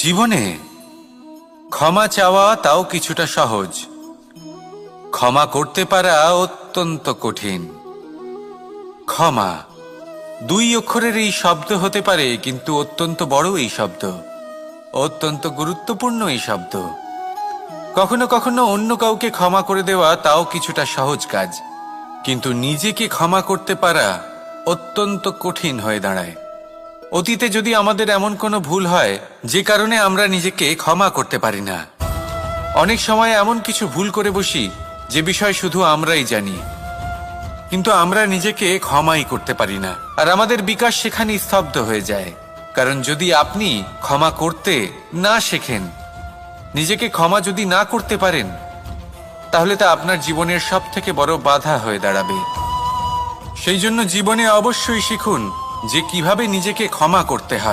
জীবনে ক্ষমা চাওয়া তাও কিছুটা সহজ, ক্ষমা করতে পারা অত্যন্ত কঠিন। ক্ষমা দুই অক্ষরের এই শব্দ হতে পারে, কিন্তু অত্যন্ত বড় এই শব্দ, অত্যন্ত গুরুত্বপূর্ণ এই শব্দ। কখনো কখনো অন্য কাউকে ক্ষমা করে দেওয়া তাও কিছুটা সহজ কাজ, কিন্তু নিজেকে ক্ষমা করতে পারা অত্যন্ত কঠিন হয়ে দাঁড়ায়। অতীতে যদি আমাদের এমন কোনো ভুল হয় যে কারণে আমরা নিজেকে ক্ষমা করতে পারি না, অনেক সময় এমন কিছু ভুল করে বসি যে বিষয় শুধু আমরাই জানি, কিন্তু আমরা নিজেকে ক্ষমাই করতে পারি না। আর আমাদের বিকাশ সেখানেই স্তব্ধ হয়ে যায়। কারণ যদি আপনি ক্ষমা করতে না শেখেন, নিজেকে ক্ষমা যদি না করতে পারেন, তাহলে তা আপনার জীবনের সব থেকে বড় বাধা হয়ে দাঁড়াবে। সেই জন্য জীবনে অবশ্যই শিখুন যে কিভাবে নিজেকে ক্ষমা করতে হয়।